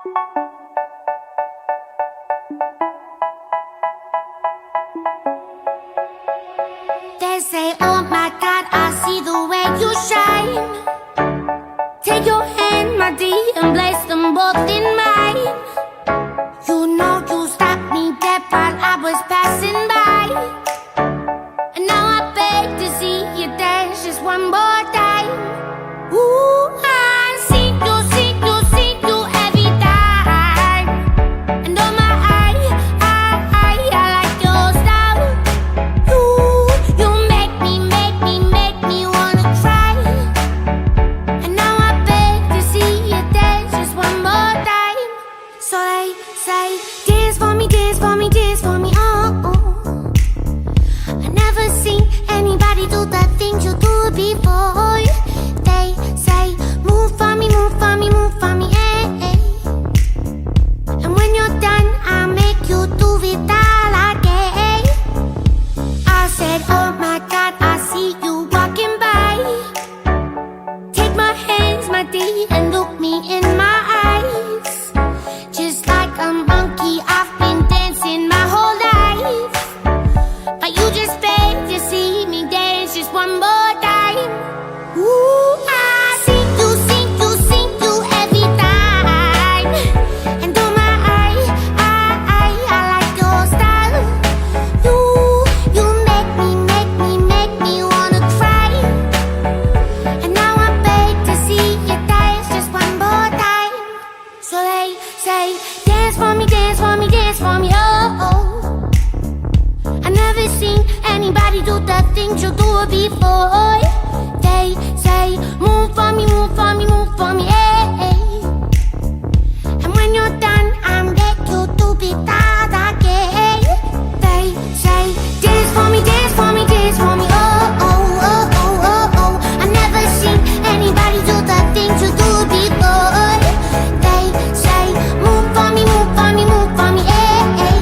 They say, oh my God, I see the way you shine. Take your hand, my dear, and place them both in mine. You know you stopped me dead while I was passing by. And now I beg to see you dance just one more time. Ooh, I see you every time. And oh my, I like your style. You make me wanna cry. And now I beg to see you dance just one more time. So they say, dance for me, dance for me, dance for me, oh, oh. I never seen anybody do the things you do before. They say, move for me, move for me, move for me, eh, eh. And when you're done, I'll make you do it all again. I said, oh my God, I see you walking by. Take my hands, my dear, and look me in my eyes. Just like a monkey, I've been dancing my whole life. But you just beg to see me dance just one more time. Ooh, I see you every time. And oh my, I like your style. You make me wanna cry. And now I beg to see you dance just one more time. So they say, dance for me, dance for me, dance for me, oh, oh. I never seen anybody do the things you do before. They say, move for me, move for me, move for me, eh, eh. And when you're done, I'll make you do it all again. They say, dance for me, dance for me, dance for me, oh, oh, oh, oh, oh, oh. I never seen anybody do the things you do before. They say, move for me, move for me, move for me, eh, eh.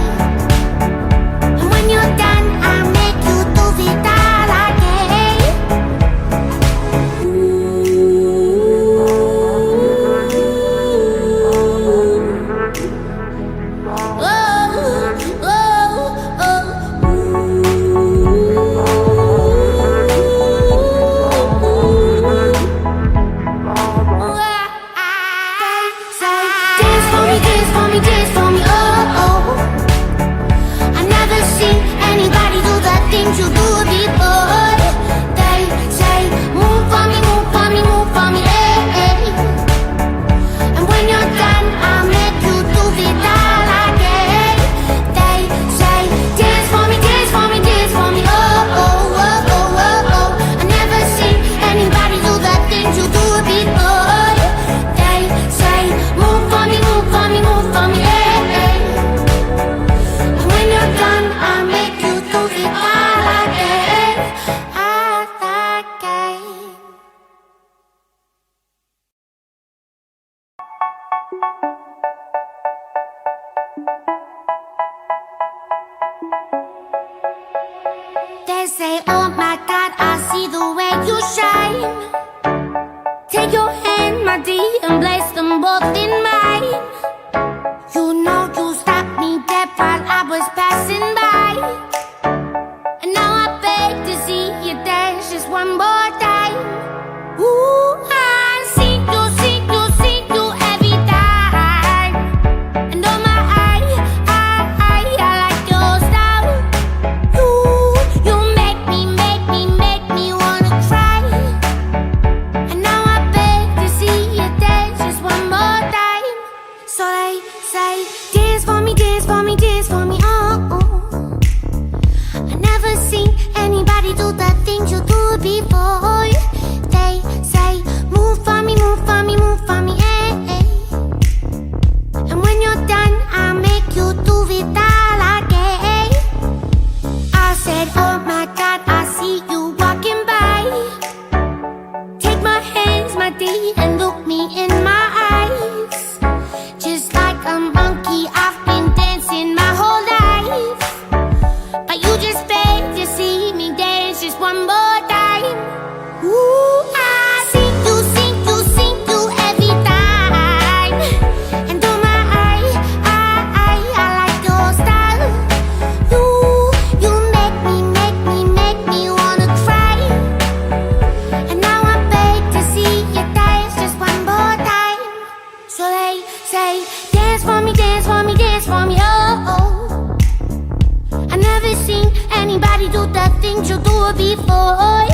And when you're done, I'll make you do it all again. You do before. They say, move for me, move for me, move for me, eh, eh. And when you're done, I'll make you do it all again. They say, dance for me, dance for me, dance for me, oh, oh, oh, oh, oh, oh. I never seen anybody do the things you do before. They say, move for me, move for me, move for me, eh, eh. And when you're done, I'll make you do it all. They say, oh my God, I see the way you shine. Take your hand, my dear, and place them both in mine. You know you stopped me dead while I was passing by. And now I beg to see you dance just one more time. Ooh, I see you every time. do before.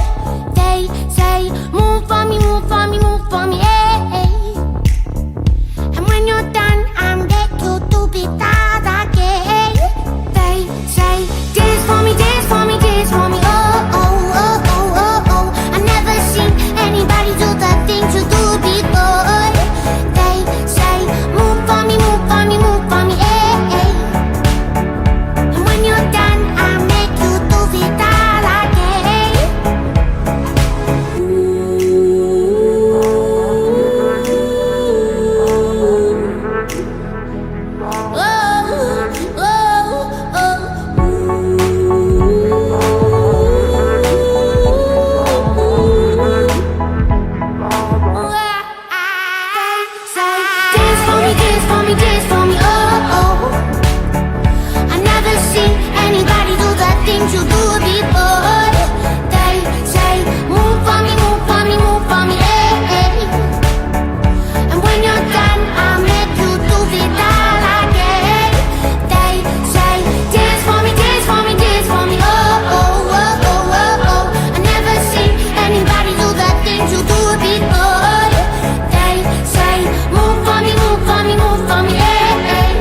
They say, move for me, move for me, move for me, hey. And when you're done, I make you do be that again. They say, dance for me, dance for me, dance for me, oh, oh, oh, oh, oh, oh. I never seen anybody do the things you do before. They say, move for me, move for me, move for me, hey. And when you're done, I make you do be that again. You do before. They say, move for me, move for me, move for me, hey. And when you're done, I'll make you do it all again. They say, dance for me, dance for me, dance for me, oh, oh, oh, oh, oh, oh. I never seen anybody do the things you do before. They say, move for me, move for me, move for me, hey.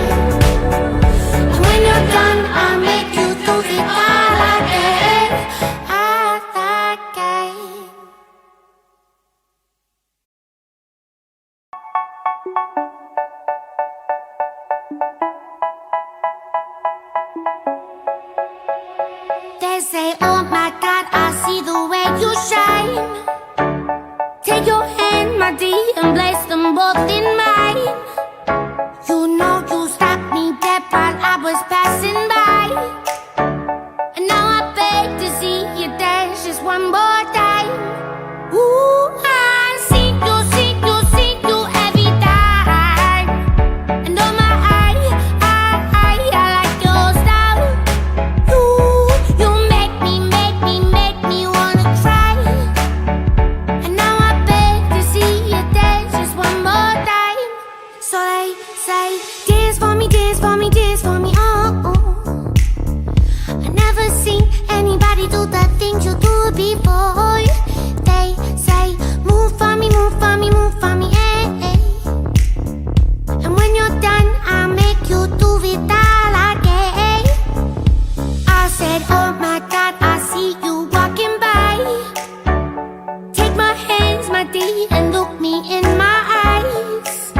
And when you're done, I'll make you do it all. They say, oh my God, I see the way you shine. Take your hand, my dear, and place them both in mine. You know you stopped me dead while I was passing by. And now I beg to see you dance just one more time. Ooh, I see you every time. And oh my, I like your style. You make me wanna cry. And now I beg to see you dance just one more time. So they say, dance for me, dance for me, dance for me, oh, oh. I never seen anybody do the things you do before. They say, move for me, move for me, move for me, hey. And when you're done, I'll make you do it all again. I said, oh my God, I see you walking by. Take my hands, my dear, and look me in my eyes.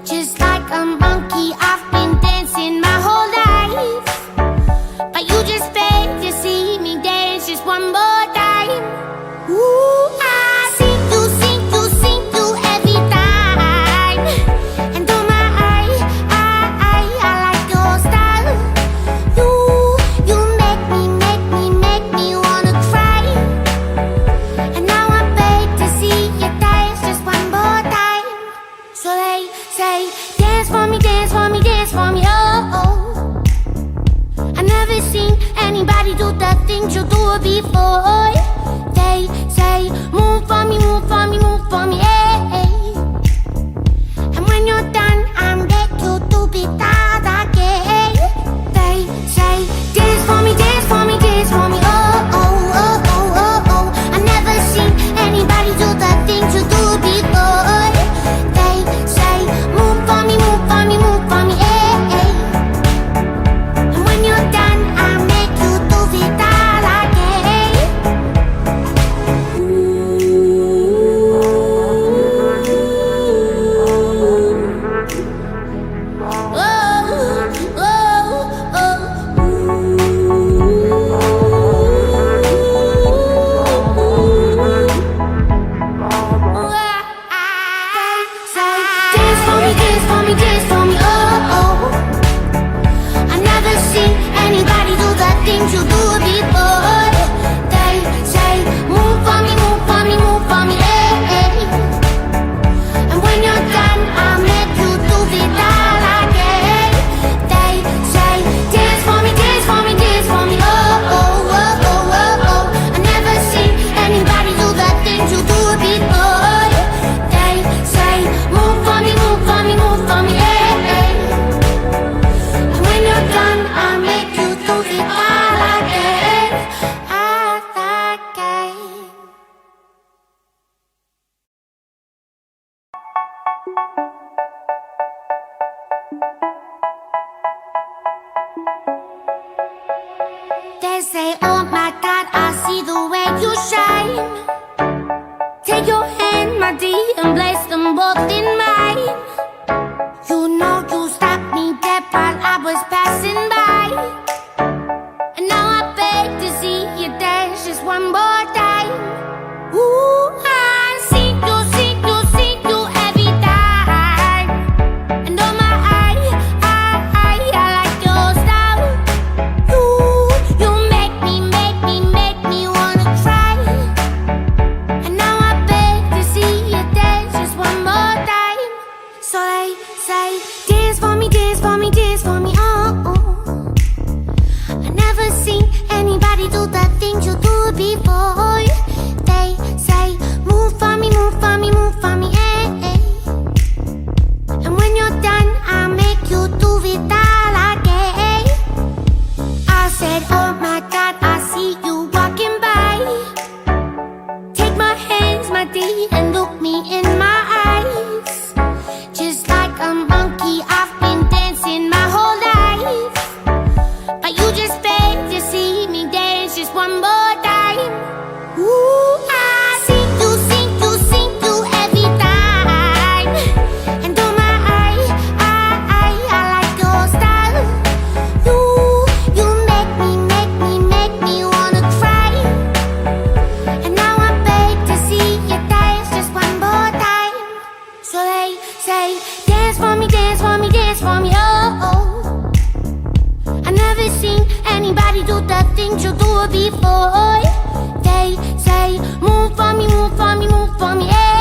Just like a monkey, I've been dancing my whole life. But you just beg to see me dance just one more time. Ooh, I see you every time. And oh my, I like your style. You make me wanna cry. And now I beg to see you dance just one more time. So they say, dance for me, dance for me, dance for me, oh, oh. I never seen anybody do the things you do before. They say, move for me, move for me, move for me, hey. And when you're done, I make you do it all again. They say, dance for me, dance for me, dance for me, oh, oh, oh, oh, oh, oh. I never seen anybody do the things you do before. They say, move for me, move for me, move for me, hey. And when you're done, I make you do it all again. Ooh. They say, oh my God, I see the way you shine. Take your hand, my dear, and place them both in mine. You know you stopped me dead while I was passing by. And now I beg to see you dance just one more time. Ooh, I see you every time. And oh my, I like your style. You make me wanna cry. And now I beg to see you dance just one more time. So they say, dance for me, dance for me, dance for me, oh. I never seen anybody do the things you do before. They say, move for me, move for me, move for me, eh, eh. And when you're done, I'll make you do it all again. I said, oh my God, I see you walking by. Take my hands, my dear, and look me in my eyes. Just like a monkey, I've been dancing my whole life. But you just beg to see me dance just one more time. Ooh, I see you every time. And oh my, I like your style. You make me wanna cry. And now I beg to see you dance just one more time. So they say, dance for me, dance for me, dance for me, oh. I never seen anybody do the things you do before. They say, move for me, move for me, move for me, yeah.